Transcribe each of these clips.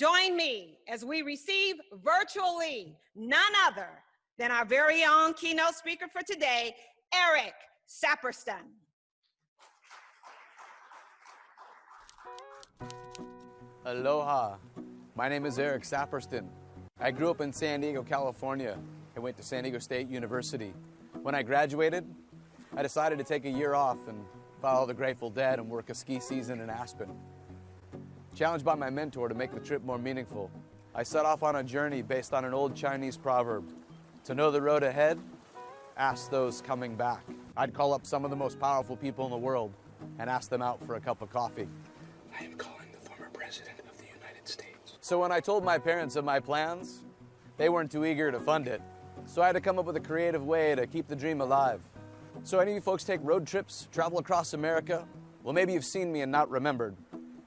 Join me as we receive virtually none other than our very own keynote speaker for today, Eric Saperston. Aloha. My name is Eric Saperston. I grew up in San Diego, California. I went to San Diego State University. When I graduated, I decided to take a year off and follow the Grateful Dead and work a ski season in Aspen. Challenged by my mentor to make the trip more meaningful, I set off on a journey based on an old Chinese proverb: to know the road ahead, ask those coming back. I'd call up some of the most powerful people in the world and ask them out for a cup of coffee. I am calling the former president of the United States. So when I told my parents of my plans, they weren't too eager to fund it. So I had to come up with a creative way to keep the dream alive. So any of you folks take road trips, travel across America? Well, maybe you've seen me and not remembered.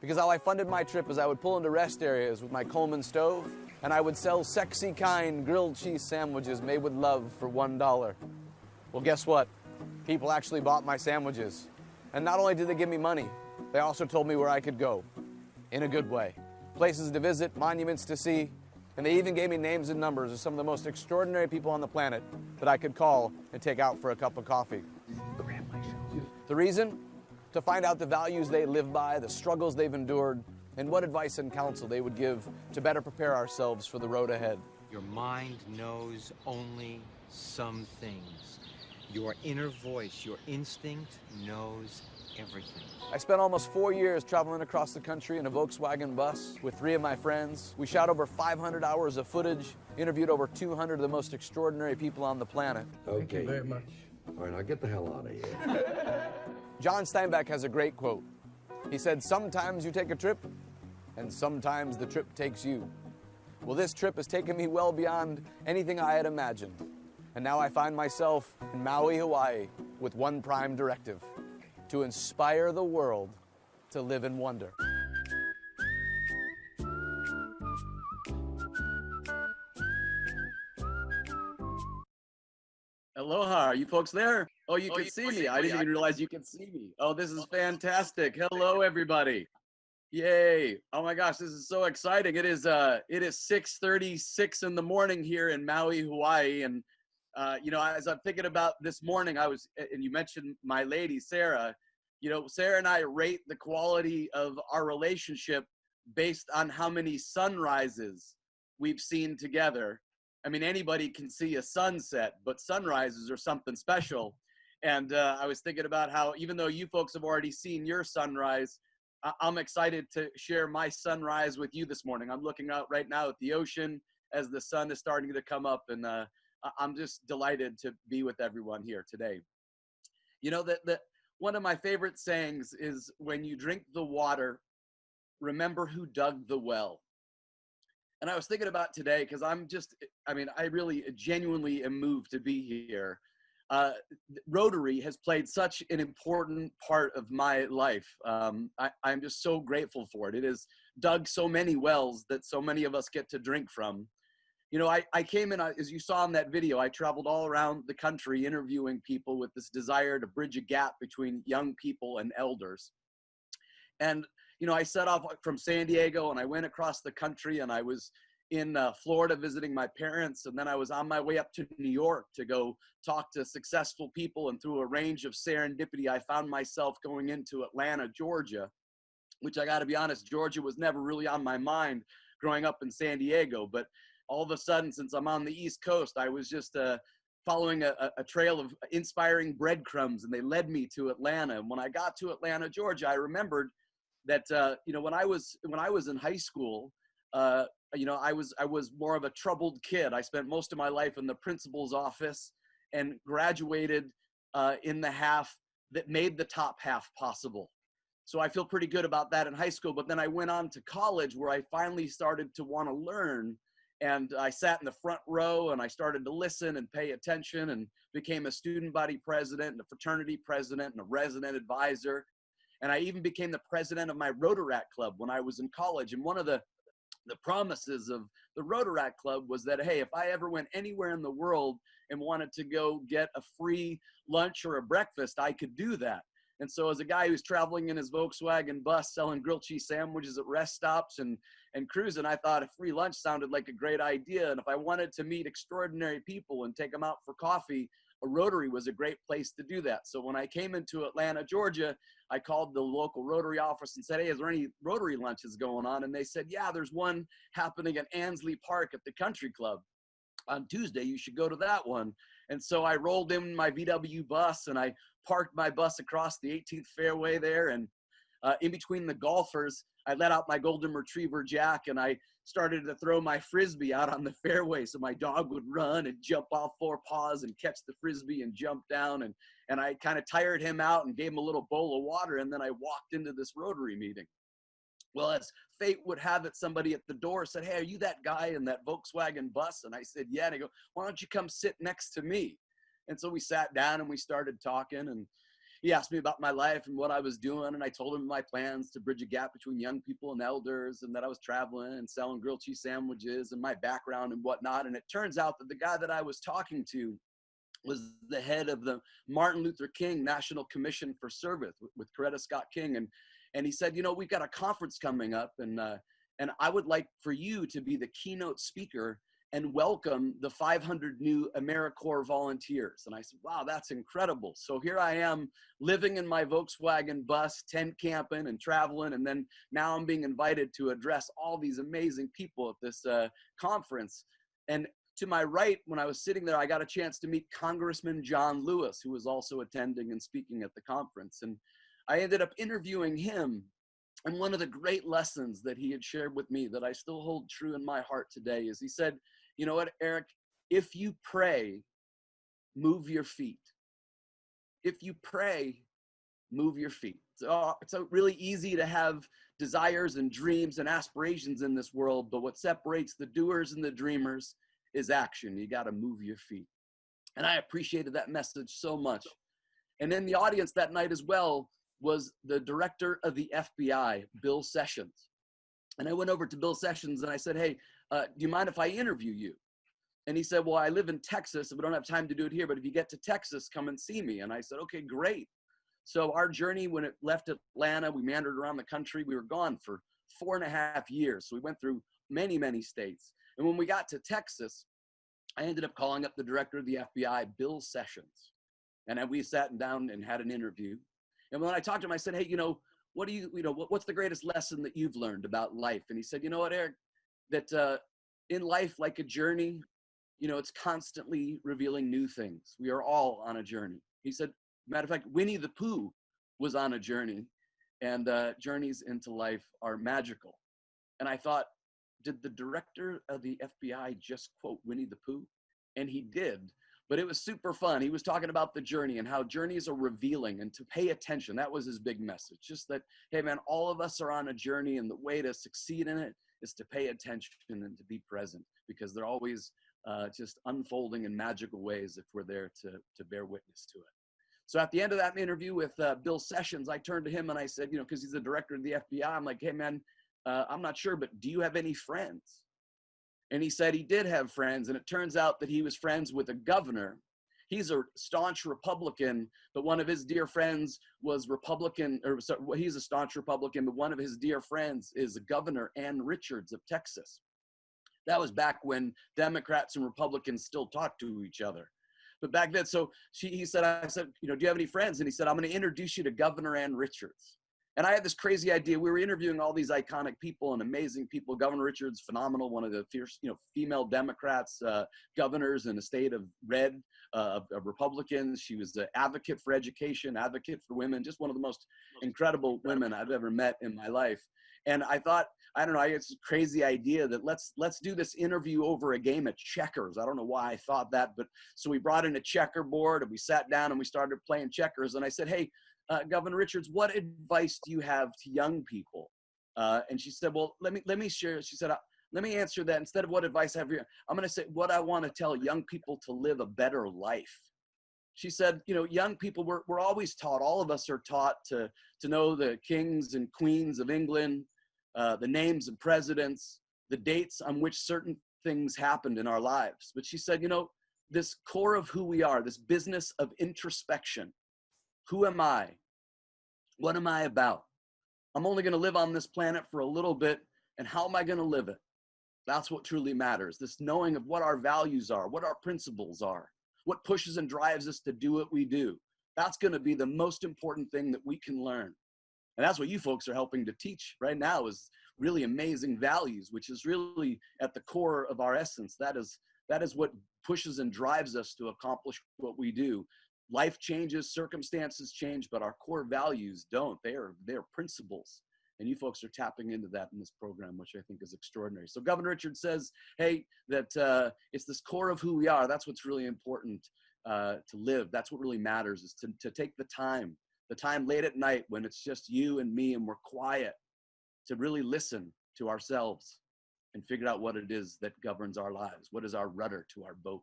Because how I funded my trip is I would pull into rest areas with my Coleman stove, and I would sell sexy kind grilled cheese sandwiches made with love for $1. Well, guess what? People actually bought my sandwiches. And not only did they give me money, they also told me where I could go, in a good way. Places to visit, monuments to see, and they even gave me names and numbers of some of the most extraordinary people on the planet that I could call and take out for a cup of coffee. The reason? To find out the values they live by, the struggles they've endured, and what advice and counsel they would give to better prepare ourselves for the road ahead. Your mind knows only some things. Your inner voice, your instinct knows everything. I spent almost 4 years traveling across the country in a Volkswagen bus with 3 of my friends. We shot over 500 hours of footage, interviewed over 200 of the most extraordinary people on the planet. Okay. Thank you very much. All right, now get the hell out of here. John Steinbeck has a great quote. He said, "Sometimes you take a trip, and sometimes the trip takes you." Well, this trip has taken me well beyond anything I had imagined. And now I find myself in Maui, Hawaii, with one prime directive: to inspire the world to live in wonder. Aloha, are you folks there? Oh, you can see me. I didn't even realize you can see me. Oh, this is fantastic. Hello, everybody. Yay. Oh my gosh, this is so exciting. It is 6:36 in the morning here in Maui, Hawaii. And, you know, as I'm thinking about this morning, and you mentioned my lady, Sarah, you know, Sarah and I rate the quality of our relationship based on how many sunrises we've seen together. I mean, anybody can see a sunset, but sunrises are something special. And I was thinking about how, even though you folks have already seen your sunrise, I'm excited to share my sunrise with you this morning. I'm looking out right now at the ocean as the sun is starting to come up, and I'm just delighted to be with everyone here today. You know, one of my favorite sayings is, when you drink the water, remember who dug the well. And I was thinking about today, because I really genuinely am moved to be here. Rotary has played such an important part of my life. I'm just so grateful for it. It has dug so many wells that so many of us get to drink from. You know, I came in, as you saw in that video, I traveled all around the country interviewing people with this desire to bridge a gap between young people and elders. And you know, I set off from San Diego and I went across the country, and I was in Florida visiting my parents. And then I was on my way up to New York to go talk to successful people. And through a range of serendipity, I found myself going into Atlanta, Georgia, which I got to be honest, Georgia was never really on my mind growing up in San Diego. But all of a sudden, since I'm on the East Coast, I was just following a trail of inspiring breadcrumbs, and they led me to Atlanta. And when I got to Atlanta, Georgia, I remembered that you know, when I was in high school, you know, I was more of a troubled kid. I spent most of my life in the principal's office and graduated in the half that made the top half possible. So I feel pretty good about that in high school. But then I went on to college, where I finally started to want to learn. And I sat in the front row, and I started to listen and pay attention, and became a student body president and a fraternity president and a resident advisor. And I even became the president of my Rotaract Club when I was in college. And one of the promises of the Rotaract Club was that, hey, if I ever went anywhere in the world and wanted to go get a free lunch or a breakfast, I could do that. And so as a guy who's traveling in his Volkswagen bus selling grilled cheese sandwiches at rest stops and cruising, I thought a free lunch sounded like a great idea. And if I wanted to meet extraordinary people and take them out for coffee, a Rotary was a great place to do that. So when I came into Atlanta, Georgia, I called the local Rotary office and said, hey, is there any Rotary lunches going on? And they said, yeah, there's one happening at Ansley Park at the Country Club on Tuesday. You should go to that one. And so I rolled in my VW bus and I parked my bus across the 18th fairway there. And in between the golfers, I let out my golden retriever Jack and I started to throw my Frisbee out on the fairway so my dog would run and jump off 4 paws and catch the Frisbee and jump down. And I kind of tired him out and gave him a little bowl of water. And then I walked into this Rotary meeting. Well, as fate would have it, somebody at the door said, hey, are you that guy in that Volkswagen bus? And I said, yeah. And I go, why don't you come sit next to me? And so we sat down and we started talking, and he asked me about my life and what I was doing. And I told him my plans to bridge a gap between young people and elders, and that I was traveling and selling grilled cheese sandwiches and my background and whatnot. And it turns out that the guy that I was talking to was the head of the Martin Luther King National Commission for Service with Coretta Scott King. And he said, you know, we've got a conference coming up, and I would like for you to be the keynote speaker and welcome the 500 new AmeriCorps volunteers. And I said, wow, that's incredible. So here I am living in my Volkswagen bus, tent camping and traveling. And then now I'm being invited to address all these amazing people at this conference. And to my right, when I was sitting there, I got a chance to meet Congressman John Lewis, who was also attending and speaking at the conference. And I ended up interviewing him. And one of the great lessons that he had shared with me that I still hold true in my heart today is he said, you know what, Eric, if you pray, move your feet. If you pray, move your feet. So it's really easy to have desires and dreams and aspirations in this world, but what separates the doers and the dreamers is action. You got to move your feet. And I appreciated that message so much. And in the audience that night as well was the director of the FBI, Bill Sessions. And I went over to Bill Sessions and I said, hey, do you mind if I interview you? And he said, well, I live in Texas, so we don't have time to do it here, but if you get to Texas, come and see me. And I said, okay, great. So our journey, when it left Atlanta, we meandered around the country. We were gone for 4.5 years. So we went through many, many states. And when we got to Texas, I ended up calling up the director of the FBI, Bill Sessions. And then we sat down and had an interview. And when I talked to him, I said, hey, what's the greatest lesson that you've learned about life? And he said, you know what, Eric, that in life, like a journey, it's constantly revealing new things. We are all on a journey. He said, matter of fact, Winnie the Pooh was on a journey, and journeys into life are magical. And I thought, did the director of the FBI just quote Winnie the Pooh? And he did. But it was super fun. He was talking about the journey and how journeys are revealing and to pay attention. That was his big message. Just that, hey man, all of us are on a journey, and the way to succeed in it is to pay attention and to be present, because they're always just unfolding in magical ways if we're there to bear witness to it. So at the end of that interview with Bill Sessions, I turned to him and I said, because he's the director of the FBI, I'm like, hey man, I'm not sure, but do you have any friends? And he said he did have friends, and it turns out that he was friends with a governor. He's a staunch Republican, but one of his dear friends was Republican, he's a staunch Republican, but one of his dear friends is Governor Ann Richards of Texas. That was back when Democrats and Republicans still talked to each other. But back then, so I said, do you have any friends? And he said, I'm going to introduce you to Governor Ann Richards. And I had this crazy idea. We were interviewing all these iconic people and amazing people. Governor Richards, phenomenal, one of the fierce, female Democrats, governors in a state of red, of Republicans. She was an advocate for education, advocate for women, just one of the most incredible women I've ever met in my life. And I thought, I don't know, it's a crazy idea that let's do this interview over a game of checkers. I don't know why I thought that, but so we brought in a checkerboard and we sat down and we started playing checkers. And I said, hey, Governor Richards, what advice do you have to young people? And she said, well, let me share. She said, let me answer that. Instead of what advice I have here, I'm going to say what I want to tell young people to live a better life. She said, young people, we're always taught, all of us are taught to know the kings and queens of England, the names of presidents, the dates on which certain things happened in our lives. But she said, this core of who we are, this business of introspection. Who am I? What am I about? I'm only going to live on this planet for a little bit, and how am I going to live it? That's what truly matters. This knowing of what our values are, what our principles are, what pushes and drives us to do what we do. That's going to be the most important thing that we can learn. And that's what you folks are helping to teach right now, is really amazing values, which is really at the core of our essence. That is what pushes and drives us to accomplish what we do. Life changes, circumstances change, but our core values don't. They are principles. And you folks are tapping into that in this program, which I think is extraordinary. So Governor Richard says, hey, that it's this core of who we are. That's what's really important to live. That's what really matters, is to take the time late at night when it's just you and me and we're quiet, to really listen to ourselves and figure out what it is that governs our lives. What is our rudder to our boat?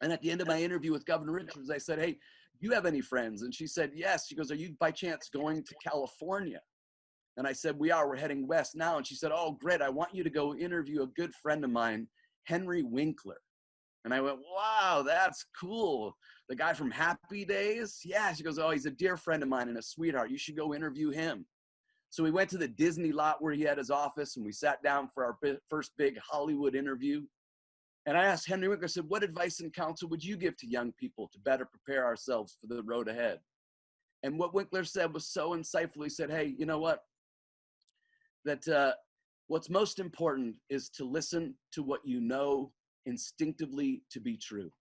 And at the end of my interview with Governor Richards, I said, hey, do you have any friends? And she said, yes. She goes, are you by chance going to California? And I said, we're heading west now. And she said, oh, great. I want you to go interview a good friend of mine, Henry Winkler. And I went, wow, that's cool. The guy from Happy Days? Yeah. She goes, oh, he's a dear friend of mine and a sweetheart. You should go interview him. So we went to the Disney lot where he had his office, and we sat down for our first big Hollywood interview. And I asked Henry Winkler, I said, what advice and counsel would you give to young people to better prepare ourselves for the road ahead? And what Winkler said was so insightful. He said, hey, you know what? That what's most important is to listen to what you know instinctively to be true.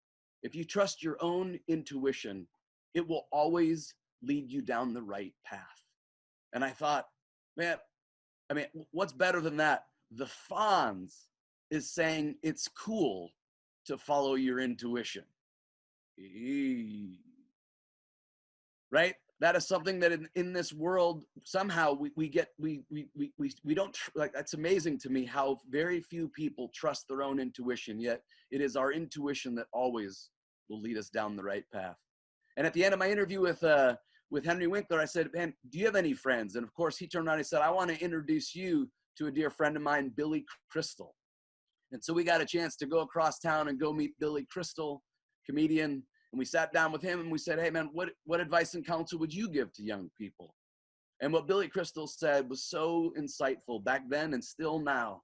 If you trust your own intuition, it will always lead you down the right path. And I thought, man, I mean, what's better than that? The Fonz is saying it's cool to follow your intuition. Right? That is something that in this world, somehow we don't, like, that's amazing to me how very few people trust their own intuition, yet it is our intuition that always will lead us down the right path. And at the end of my interview with Henry Winkler, I said, man, do you have any friends? And of course he turned around and he said, I want to introduce you to a dear friend of mine, Billy Crystal. And so we got a chance to go across town and go meet Billy Crystal, comedian. And we sat down with him and we said, hey man, what advice and counsel would you give to young people? And what Billy Crystal said was so insightful back then and still now.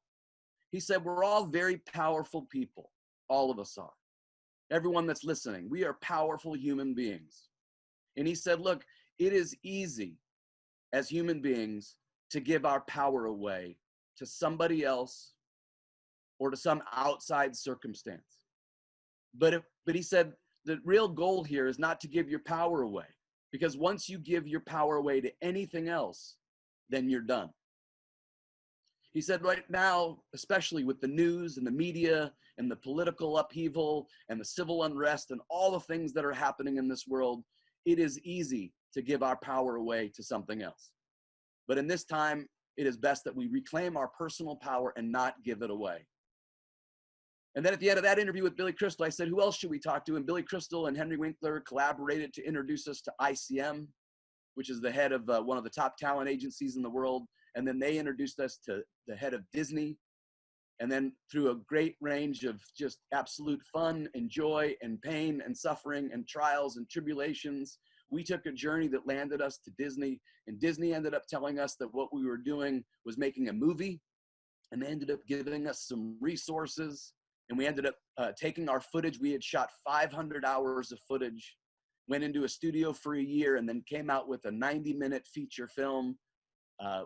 He said, we're all very powerful people. All of us are. Everyone that's listening, we are powerful human beings. And he said, look, it is easy as human beings to give our power away to somebody else or to some outside circumstance. But he said, the real goal here is not to give your power away, because once you give your power away to anything else, then you're done. He said right now, especially with the news and the media and the political upheaval and the civil unrest and all the things that are happening in this world, it is easy to give our power away to something else. But in this time, it is best that we reclaim our personal power and not give it away. And then at the end of that interview with Billy Crystal, I said, who else should we talk to? And Billy Crystal and Henry Winkler collaborated to introduce us to ICM, which is the head of one of the top talent agencies in the world. And then they introduced us to the head of Disney. And then through a great range of just absolute fun and joy and pain and suffering and trials and tribulations, we took a journey that landed us to Disney. And Disney ended up telling us that what we were doing was making a movie. And they ended up giving us some resources. And we ended up taking our footage. We had shot 500 hours of footage, went into a studio for a year, and then came out with a 90-minute feature film.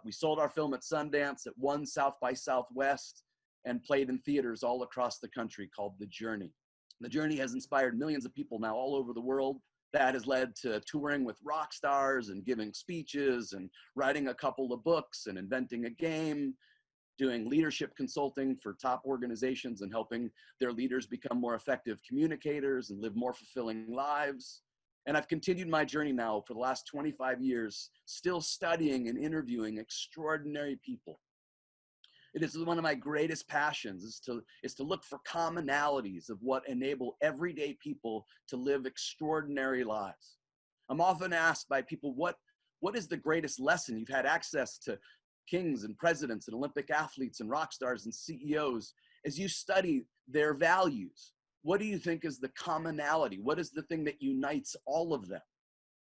We sold our film at Sundance, at one South by Southwest, and played in theaters all across the country, called The Journey. The Journey has inspired millions of people now all over the world. That has led to touring with rock stars and giving speeches and writing a couple of books and inventing a game, doing leadership consulting for top organizations and helping their leaders become more effective communicators and live more fulfilling lives. And I've continued my journey now for the last 25 years, still studying and interviewing extraordinary people. It is one of my greatest passions is to look for commonalities of what enable everyday people to live extraordinary lives. I'm often asked by people, what is the greatest lesson? You've had access to kings and presidents and Olympic athletes and rock stars and CEOs. As you study their values, what do you think is the commonality? What is the thing that unites all of them?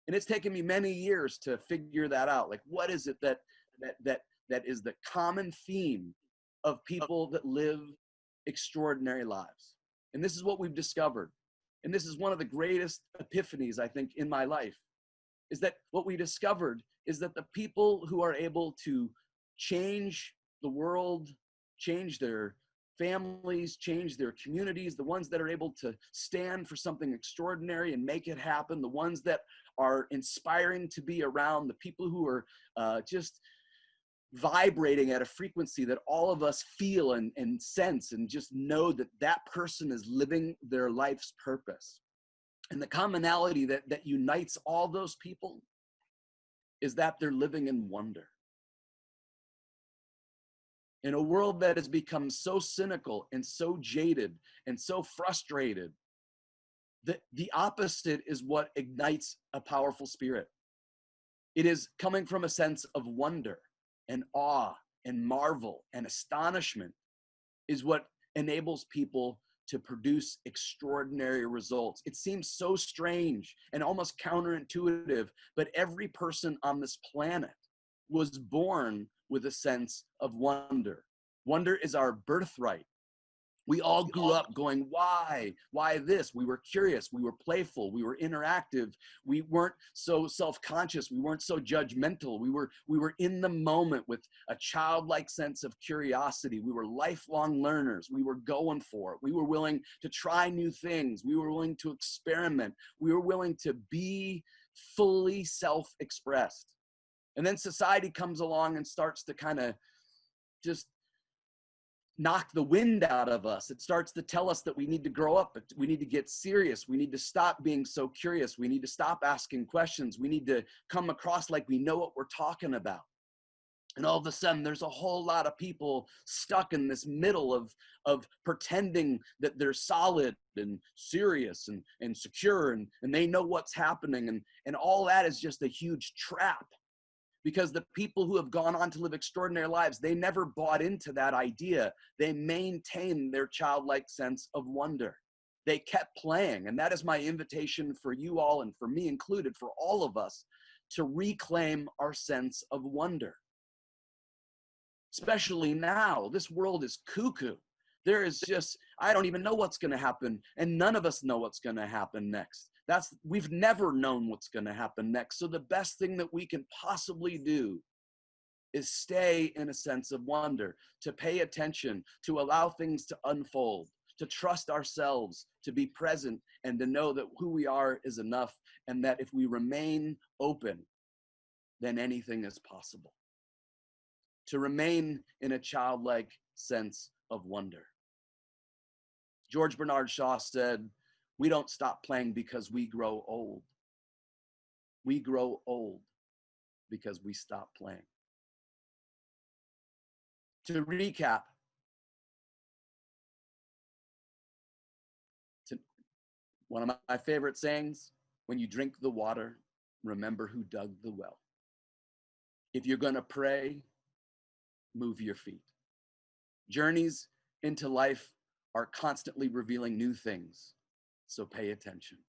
And it's taken me many years to figure that out. Like, what is it that is the common theme of people that live extraordinary lives? And this is what we've discovered. And this is one of the greatest epiphanies, I think, in my life, is that what we discovered is that the people who are able to change the world, change their families, change their communities, the ones that are able to stand for something extraordinary and make it happen, the ones that are inspiring to be around, the people who are just vibrating at a frequency that all of us feel and sense and just know that that person is living their life's purpose. And the commonality that unites all those people is that they're living in wonder. In a world that has become so cynical and so jaded and so frustrated, the opposite is what ignites a powerful spirit. It is coming from a sense of wonder and awe and marvel and astonishment is what enables people to produce extraordinary results. It seems so strange and almost counterintuitive, but every person on this planet was born with a sense of wonder. Wonder is our birthright. We all grew up going, why? Why this? We were curious, we were playful, we were interactive, we weren't so self-conscious, we weren't so judgmental, we were in the moment with a childlike sense of curiosity. We were lifelong learners, we were going for it, we were willing to try new things, we were willing to experiment, we were willing to be fully self-expressed. And then society comes along and starts to kind of just knock the wind out of us. It starts to tell us that we need to grow up, we need to get serious, we need to stop being so curious, we need to stop asking questions, we need to come across like we know what we're talking about. And all of a sudden, there's a whole lot of people stuck in this middle of pretending that they're solid and serious and secure and they know what's happening. And all that is just a huge trap. Because the people who have gone on to live extraordinary lives, they never bought into that idea. They maintained their childlike sense of wonder. They kept playing. And that is my invitation for you all, and for me included, for all of us, to reclaim our sense of wonder. Especially now, this world is cuckoo. There is just, I don't even know what's going to happen. And none of us know what's going to happen next. We've never known what's going to happen next. So the best thing that we can possibly do is stay in a sense of wonder, to pay attention, to allow things to unfold, to trust ourselves, to be present, and to know that who we are is enough, and that if we remain open, then anything is possible. To remain in a childlike sense of wonder. George Bernard Shaw said, "We don't stop playing because we grow old. We grow old because we stop playing." To recap, one of my favorite sayings, when you drink the water, remember who dug the well. If you're going to pray, move your feet. Journeys into life are constantly revealing new things, so pay attention.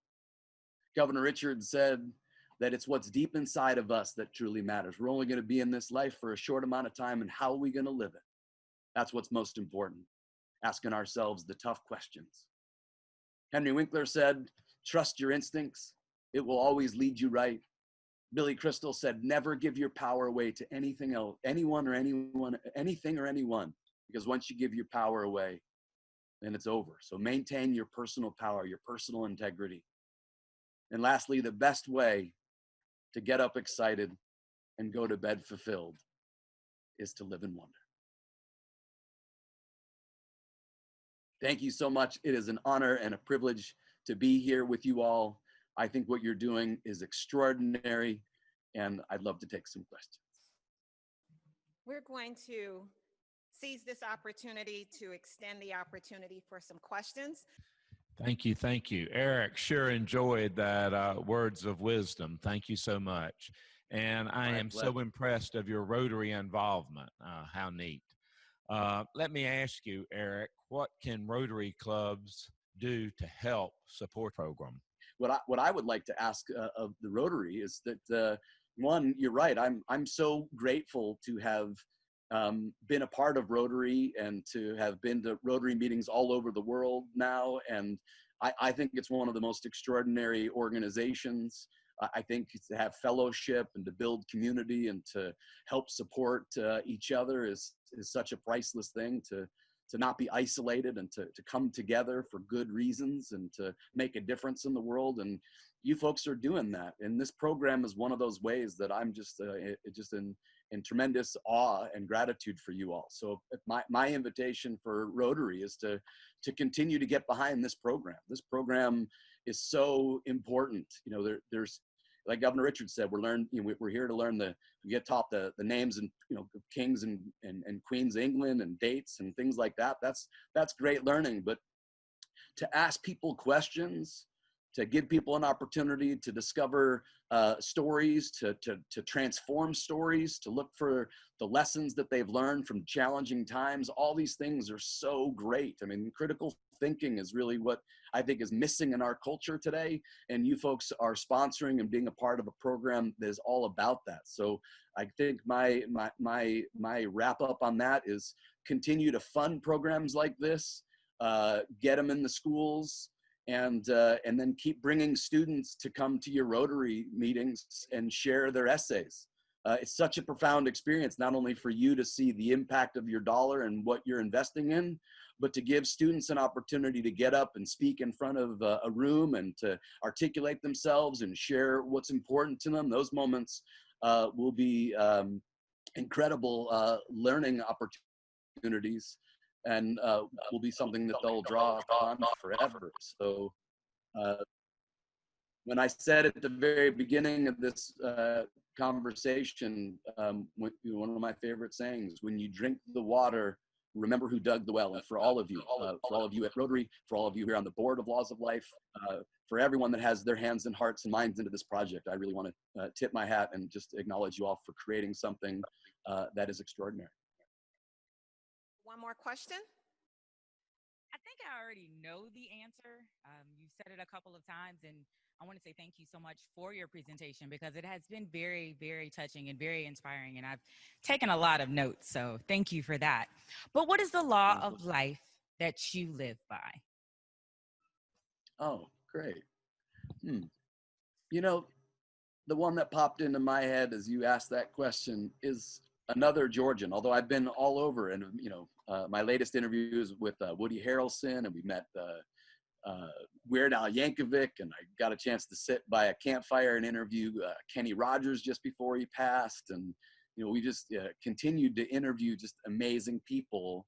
Governor Richard said that it's what's deep inside of us that truly matters. We're only going to be in this life for a short amount of time, and how are we going to live it? That's what's most important, asking ourselves the tough questions. Henry Winkler said, "Trust your instincts. It will always lead you right." Billy Crystal said, "Never give your power away to anything else, anything or anyone, because once you give your power away, then it's over. So maintain your personal power, your personal integrity." And lastly, the best way to get up excited and go to bed fulfilled is to live in wonder. Thank you so much. It is an honor and a privilege to be here with you all. I think what you're doing is extraordinary, and I'd love to take some questions. We're going to seize this opportunity to extend the opportunity for some questions. Thank you. Thank you. Eric, sure enjoyed that words of wisdom. Thank you so much. And I am so impressed of your Rotary involvement. How neat. Let me ask you, Eric, what can Rotary clubs do to help support the program? what I would like to ask of the Rotary is that one, you're right. I'm so grateful to have been a part of Rotary and to have been to Rotary meetings all over the world now. And I think it's one of the most extraordinary organizations. I think to have fellowship and to build community and to help support each other is such a priceless thing, to not be isolated and to come together for good reasons and to make a difference in the world. And you folks are doing that. And this program is one of those ways that I'm just in tremendous awe and gratitude for you all. So my invitation for Rotary is to continue to get behind this program. This program is so important. You know, there's, like Governor Richard said, we're here to learn we get taught the names and, you know, kings and queens of England and dates and things like that. That's great learning. But to ask people questions, to give people an opportunity to discover stories, to transform stories, to look for the lessons that they've learned from challenging times. All these things are so great. I mean, critical thinking is really what I think is missing in our culture today. And you folks are sponsoring and being a part of a program that is all about that. So I think my wrap up on that is continue to fund programs like this, get them in the schools, and then keep bringing students to come to your Rotary meetings and share their essays. It's such a profound experience, not only for you to see the impact of your dollar and what you're investing in, but to give students an opportunity to get up and speak in front of a room and to articulate themselves and share what's important to them. Those moments will be incredible learning opportunities, and will be something that they'll draw upon forever. So when I said at the very beginning of this conversation, one of my favorite sayings, when you drink the water, remember who dug the well. And for all of you at Rotary, for all of you here on the board of Laws of Life, for everyone that has their hands and hearts and minds into this project, I really want to tip my hat and just acknowledge you all for creating something that is extraordinary. One more question? I think I already know the answer. You've said it a couple of times, and I want to say thank you so much for your presentation, because it has been very, very touching and very inspiring, and I've taken a lot of notes, so thank you for that. But what is the law of life that you live by? Oh, great. You know, the one that popped into my head as you asked that question is another Georgian, although I've been all over. And, you know, my latest interview is with Woody Harrelson, and we met Weird Al Yankovic, and I got a chance to sit by a campfire and interview Kenny Rogers just before he passed. And, you know, we just continued to interview just amazing people.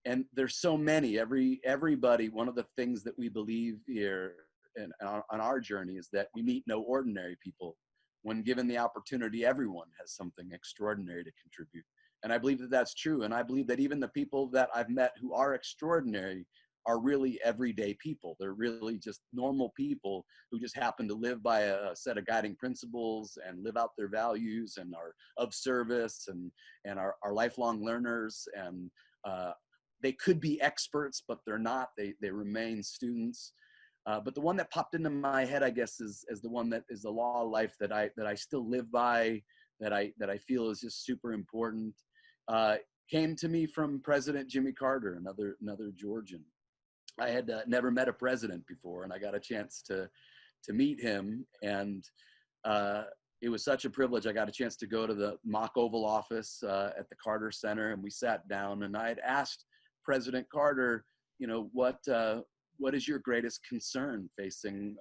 And there's so many, everybody, one of the things that we believe here and on our journey is that we meet no ordinary people. When given the opportunity, everyone has something extraordinary to contribute. And I believe that that's true. And I believe that even the people that I've met who are extraordinary are really everyday people. They're really just normal people who just happen to live by a set of guiding principles and live out their values and are of service and are lifelong learners. And they could be experts, but they're not. They remain students. But the one that popped into my head, I guess, is the one that is the law of life that I still live by, that I feel is just super important. Came to me from President Jimmy Carter, another Georgian. I had never met a president before, and I got a chance to meet him, and it was such a privilege. I got a chance to go to the mock Oval Office at the Carter Center, and we sat down, and I had asked President Carter, you know, what is your greatest concern facing,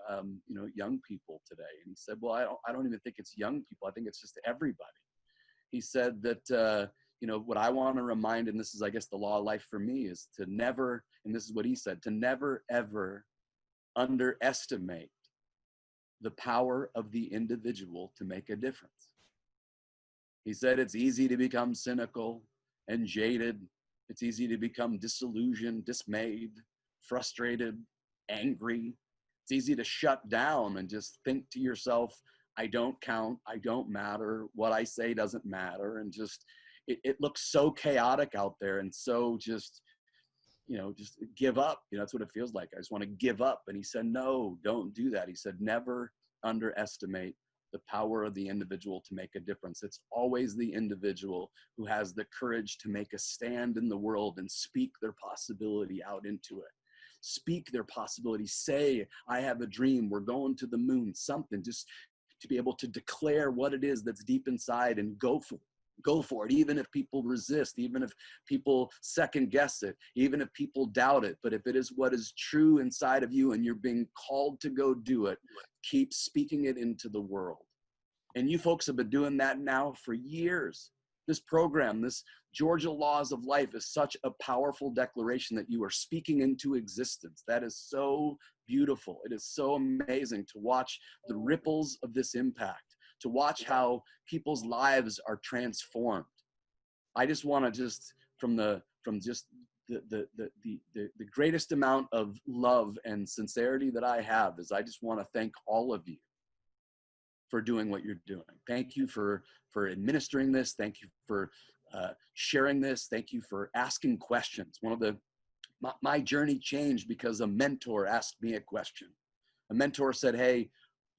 you know, young people today? And he said, well, I don't even think it's young people. I think it's just everybody. He said that, you know, what I want to remind, and this is, I guess, the law of life for me, is to never, and this is what he said, to never, ever underestimate the power of the individual to make a difference. He said it's easy to become cynical and jaded. It's easy to become disillusioned, dismayed, frustrated, angry. It's easy to shut down and just think to yourself, I don't count, I don't matter, what I say doesn't matter. And just, it looks so chaotic out there and so just just give up. That's what it feels like. I just want to give up. And he said, no, don't do that. He said, never underestimate the power of the individual to make a difference. It's always the individual who has the courage to make a stand in the world and speak their possibility out into it. Speak their possibility. Say, I have a dream. We're going to the moon. Something, just to be able to declare what it is that's deep inside and go for it. Go for it, even if people resist, even if people second guess it, even if people doubt it. But if it is what is true inside of you and you're being called to go do it, keep speaking it into the world. And you folks have been doing that now for years. This program, this Georgia Laws of Life, is such a powerful declaration that you are speaking into existence. That is so beautiful. It is so amazing to watch the ripples of this impact, to watch how people's lives are transformed. I just want to from the greatest amount of love and sincerity that I have, is I just want to thank all of you for doing what you're doing. Thank you for administering this. Thank you for sharing this. Thank you for asking questions. My journey changed because a mentor asked me a question. A mentor said, hey,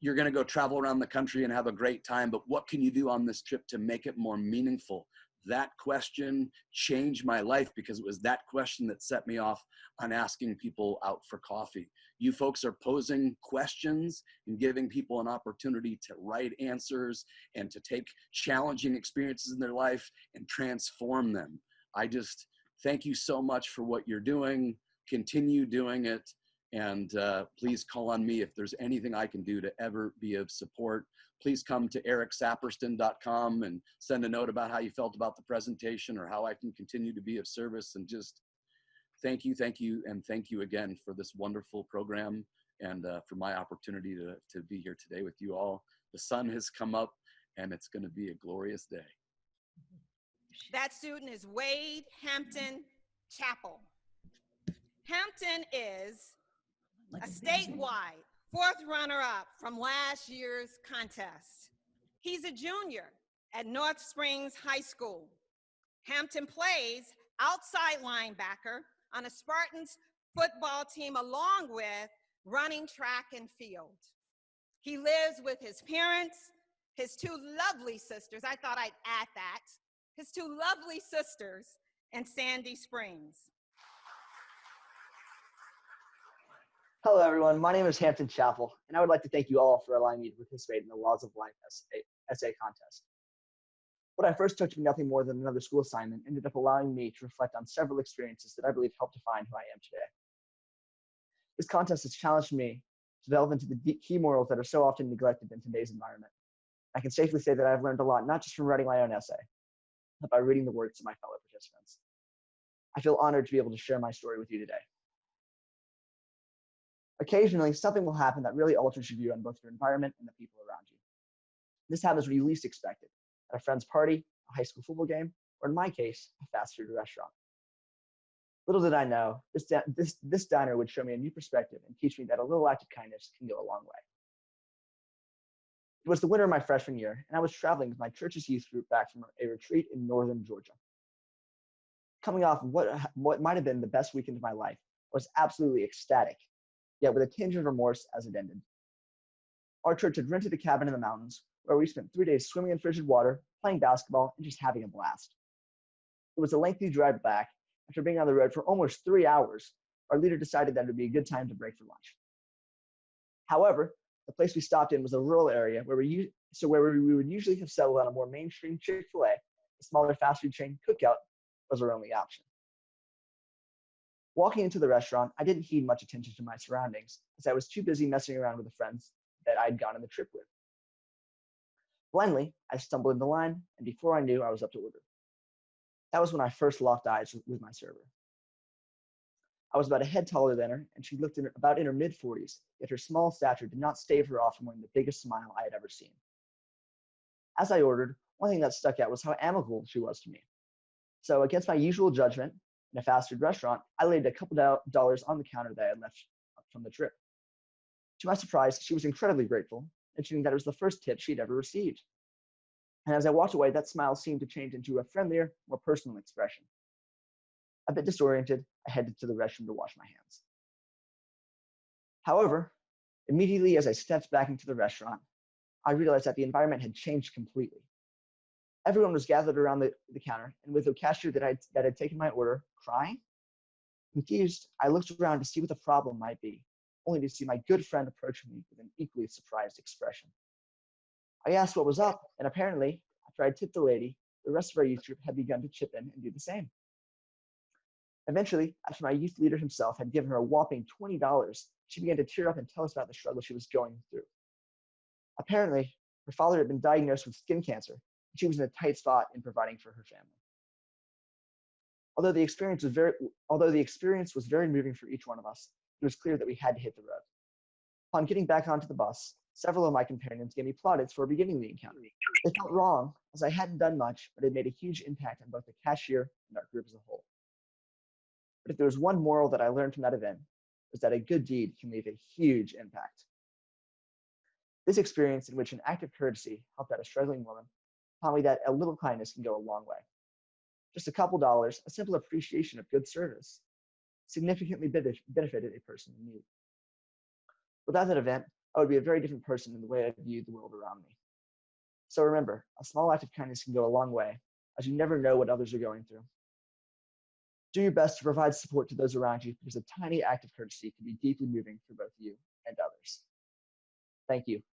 you're going to go travel around the country and have a great time, but what can you do on this trip to make it more meaningful? That question changed my life, because it was that question that set me off on asking people out for coffee. You folks are posing questions and giving people an opportunity to write answers and to take challenging experiences in their life and transform them. I just thank you so much for what you're doing. Continue doing it. And please call on me if there's anything I can do to ever be of support. Please come to ericsaperston.com and send a note about how you felt about the presentation or how I can continue to be of service. And just thank you, and thank you again for this wonderful program and for my opportunity to be here today with you all. The sun has come up and it's going to be a glorious day. That student is Wade Hampton Chappell. Hampton is a statewide 4th runner-up from last year's contest. He's a junior at North Springs High School. Hampton plays outside linebacker on a Spartans football team, along with running track and field. He lives with his parents, his 2 lovely sisters. I thought I'd add that. His 2 lovely sisters in Sandy Springs. Hello, everyone. My name is Hampton Chappell, and I would like to thank you all for allowing me to participate in the Laws of Life essay contest. What I first took to be nothing more than another school assignment ended up allowing me to reflect on several experiences that I believe helped define who I am today. This contest has challenged me to delve into the deep key morals that are so often neglected in today's environment. I can safely say that I've learned a lot, not just from writing my own essay, but by reading the works of my fellow participants. I feel honored to be able to share my story with you today. Occasionally, something will happen that really alters your view on both your environment and the people around you. This happens when you least expect it, at a friend's party, a high school football game, or in my case, a fast food restaurant. Little did I know, this diner would show me a new perspective and teach me that a little act of kindness can go a long way. It was the winter of my freshman year, and I was traveling with my church's youth group back from a retreat in northern Georgia. Coming off what might have been the best weekend of my life, I was absolutely ecstatic, yet with a tinge of remorse as it ended. Our church had rented a cabin in the mountains where we spent 3 days swimming in frigid water, playing basketball, and just having a blast. It was a lengthy drive back. After being on the road for almost 3 hours, our leader decided that it would be a good time to break for lunch. However, the place we stopped in was a rural area where we would usually have settled on a more mainstream Chick-fil-A. A smaller fast food chain, Cookout, was our only option. Walking into the restaurant, I didn't heed much attention to my surroundings, as I was too busy messing around with the friends that I'd gone on the trip with. Blindly, I stumbled in the line, and before I knew, I was up to order. That was when I first locked eyes with my server. I was about a head taller than her, and she looked about in her mid-40s, yet her small stature did not stave her off from wearing the biggest smile I had ever seen. As I ordered, one thing that stuck out was how amicable she was to me. So, against my usual judgment, in a fast food restaurant, I laid a couple dollars on the counter that I had left from the trip. To my surprise, she was incredibly grateful, mentioning that it was the first tip she'd ever received. And as I walked away, that smile seemed to change into a friendlier, more personal expression. A bit disoriented, I headed to the restroom to wash my hands. However, immediately as I stepped back into the restaurant, I realized that the environment had changed completely. Everyone was gathered around the counter, and with the cashier that had taken my order crying. Confused, I looked around to see what the problem might be, only to see my good friend approach me with an equally surprised expression. I asked what was up, and apparently, after I tipped the lady, the rest of our youth group had begun to chip in and do the same. Eventually, after my youth leader himself had given her a whopping $20, she began to tear up and tell us about the struggle she was going through. Apparently, her father had been diagnosed with skin cancer, and she was in a tight spot in providing for her family. Although the experience was very moving for each one of us, it was clear that we had to hit the road. Upon getting back onto the bus, several of my companions gave me plaudits for beginning the encounter. It felt wrong, as I hadn't done much, but it made a huge impact on both the cashier and our group as a whole. But if there was one moral that I learned from that event, it was that a good deed can leave a huge impact. This experience, in which an act of courtesy helped out a struggling woman, taught me that a little kindness can go a long way. Just a couple dollars, a simple appreciation of good service, significantly benefited a person in need. Without that event, I would be a very different person in the way I viewed the world around me. So remember, a small act of kindness can go a long way, as you never know what others are going through. Do your best to provide support to those around you, because a tiny act of courtesy can be deeply moving for both you and others. Thank you.